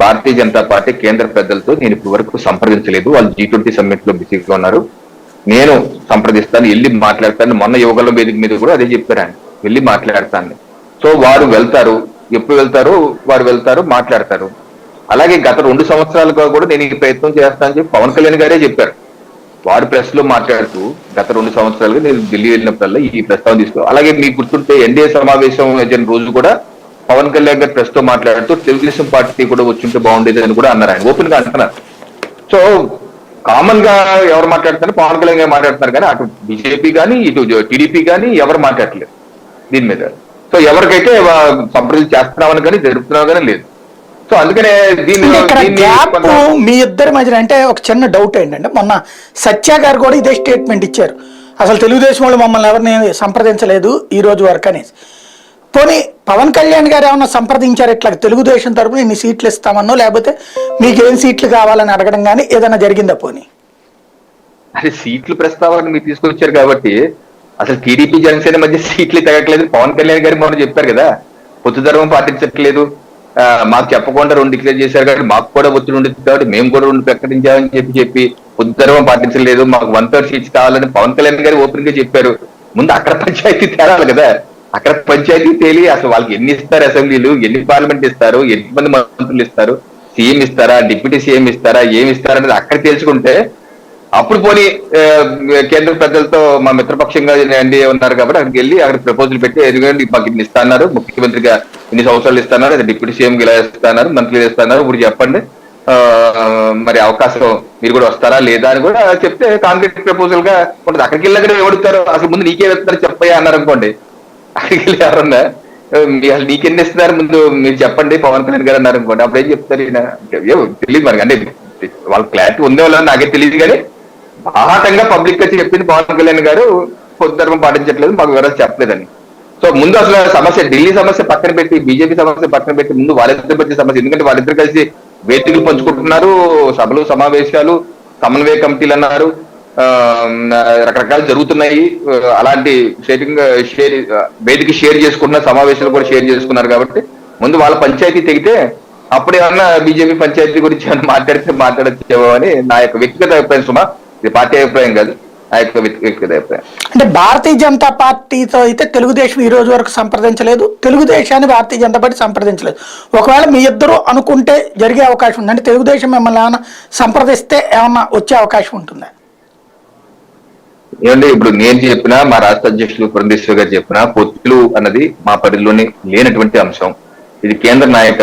Bharatiya Janata party కేంద్ర పెద్దలతో నేను ఇప్పటి వరకు సంప్రదించలేదు. వాళ్ళు G20 సమ్మిట్ లో బిజీగా ఉన్నారు. నేను సంప్రదిస్తాను, వెళ్ళి మాట్లాడతాను. మొన్న యువగల వేదిక మీద కూడా అదే చెప్పారు ఆయన, వెళ్ళి మాట్లాడతాను. సో వారు వెళ్తారు, ఎప్పుడు వెళ్తారు వారు వెళ్తారు, మాట్లాడతారు. అలాగే గత 2 సంవత్సరాలుగా కూడా నేను ఈ ప్రయత్నం చేస్తానని చెప్పి పవన్ కళ్యాణ్ గారే చెప్పారు. వారు ప్రెస్ లో మాట్లాడుతూ గత 2 సంవత్సరాలుగా నేను ఢిల్లీ వెళ్ళినప్పుడల్లా ఈ ప్రస్తావన తీసుకో. అలాగే మీకు గుర్తుంటే ఎన్డీఏ సమావేశం జరిగిన రోజు కూడా పవన్ కళ్యాణ్ గారు ప్రెస్ తో మాట్లాడుతూ తెలుగుదేశం పార్టీ కూడా వచ్చుంటే బాగుండేది అని కూడా అన్నారు. ఆయన ఓపెన్ గా అంటున్నారు. సో కామన్ గా ఎవరు మాట్లాడుతారు, పవన్ కళ్యాణ్ గారు మాట్లాడుతున్నారు, కానీ అటు బీజేపీ కానీ ఇటు టీడీపీ కానీ ఎవరు మాట్లాడలేదు దీని మీద. సో ఎవరికైతే సంప్రదించి చేస్తున్నామని కానీ జరుపుతున్నామని కానీ లేదు. సో అందుకనే మీ ఇద్దరి మధ్యన అంటే ఒక చిన్న డౌట్ ఏంటంటే, మొన్న సత్య గారు కూడా ఇదే స్టేట్మెంట్ ఇచ్చారు, అసలు తెలుగుదేశం వాళ్ళు మమ్మల్ని ఎవరిని సంప్రదించలేదు ఈ రోజు వరకు అనేసి. పోనీ పవన్ కళ్యాణ్ గారు ఏమన్నా సంప్రదించారు ఇట్లా తెలుగుదేశం తరపున ఇన్ని సీట్లు ఇస్తామన్నో, లేకపోతే మీకు ఏం సీట్లు కావాలని అడగడం కానీ ఏదైనా జరిగిందా? పోనీ అది సీట్లు ప్రస్తావన మీరు తీసుకొచ్చారు కాబట్టి అసలు టీడీపీ జనసేన మధ్య సీట్లు తగ్గట్లేదు. పవన్ కళ్యాణ్ గారు మొన్న చెప్పారు కదా, పొత్తు ధర్మం పాటించట్లేదు, మాకు చెప్పకుండా 2 డిక్లేర్ చేశారు కాబట్టి మాకు కూడా ఒత్తిడి ఉండేది కాబట్టి మేము కూడా 2 ప్రకటించామని చెప్పి పొత్తు ధర్మం పాటించలేదు, మాకు 1/3 సీట్స్ కావాలని పవన్ కళ్యాణ్ గారు ఓపెన్ గా చెప్పారు. ముందు అక్కడ పంచాయతీ తేరాలి కదా, అక్కడ పంచాయతీ తేలి అసలు వాళ్ళకి ఎన్ని ఇస్తారు, అసెంబ్లీలు ఎన్ని పార్లమెంట్ ఇస్తారు, ఎంతమంది మంత్రులు ఇస్తారు, సీఎం ఇస్తారా, డిప్యూటీ సీఎం ఇస్తారా, ఏమి ఇస్తారా అనేది అక్కడ తెలుసుకుంటే అప్పుడు పోనీ కేంద్ర పెద్దలతో మా మిత్రపక్షంగా ఎన్డీఏ ఉన్నారు కాబట్టి అక్కడికి వెళ్ళి అక్కడ ప్రపోజల్ పెట్టి ఎదుగుండి మాకు ఇన్ని ఇస్తున్నారు, ముఖ్యమంత్రిగా ఇన్ని సంవత్సరాలు ఇస్తున్నారు, అది డిప్యూటీ సీఎం ఇలా ఇస్తున్నారు, మంత్రులు ఇస్తున్నారు, ఇప్పుడు చెప్పండి మరి అవకాశం మీరు కూడా వస్తారా లేదా అని కూడా చెప్తే కాంక్రీట్ ప్రపోజల్ గా ఉంటుంది. అక్కడికి వెళ్ళగానే ఎవడుతారు, అసలు ముందు నీకే వెళ్తారు చెప్పయ్యా అన్నారు అనుకోండి, అక్కడికి వెళ్ళి ఎవరన్నా అసలు నీకెన్ని ఇస్తున్నారు ముందు మీరు చెప్పండి పవన్ కళ్యాణ్ గారు అన్నారు అనుకోండి, అప్పుడు ఏం చెప్తారు ఈయన తెలియదు మనకి. అంటే వాళ్ళ క్లారిటీ ఉందే వాళ్ళ నాకే తెలియదు, కానీ బాహాటంగా పబ్లిక్ గా చెప్పింది పవన్ కళ్యాణ్ గారు పొత్తు ధర్మం పాటించట్లేదు, మాకు వివరాలు చెప్పలేదని. సో ముందు అసలు సమస్య ఢిల్లీ సమస్య పక్కన పెట్టి, బీజేపీ సమస్య పక్కన పెట్టి ముందు వాళ్ళిద్దరి మధ్య సమస్య, ఎందుకంటే వాళ్ళిద్దరు కలిసి వేదికలు పంచుకుంటున్నారు, సభలు సమావేశాలు సమన్వయ కమిటీలు అన్నారు, రకరకాలు జరుగుతున్నాయి. అలాంటి వేదిక షేర్ చేసుకుంటున్న సమావేశాలు కూడా షేర్ చేసుకున్నారు. కాబట్టి ముందు వాళ్ళ పంచాయతీ తెగితే అప్పుడు ఏమన్నా బీజేపీ పంచాయతీ గురించి ఏమన్నా మాట్లాడచ్చేమో అని నా యొక్క వ్యక్తిగత అభిప్రాయం. సుమా, ఇది పార్టీ అభిప్రాయం కాదు, నా యొక్క వ్యక్తిగత అభిప్రాయం. అంటే భారతీయ జనతా పార్టీతో అయితే తెలుగుదేశం ఈ రోజు వరకు సంప్రదించలేదు, తెలుగుదేశాన్ని భారతీయ జనతా పార్టీ సంప్రదించలేదు. ఒకవేళ మీ ఇద్దరు అనుకుంటే జరిగే అవకాశం ఉంది అంటే తెలుగుదేశం మిమ్మల్ని ఏమన్నా సంప్రదిస్తే ఏమన్నా వచ్చే అవకాశం ఉంటుందా? ఏమంటే ఇప్పుడు నేను చెప్పినా, మా రాష్ట్ర అధ్యక్షులు పురంధేశ్వర్ గారు చెప్పినా, పొత్తులు అన్నది మా పరిధిలోనే లేనటువంటి అంశం. ఇది కేంద్ర నాయక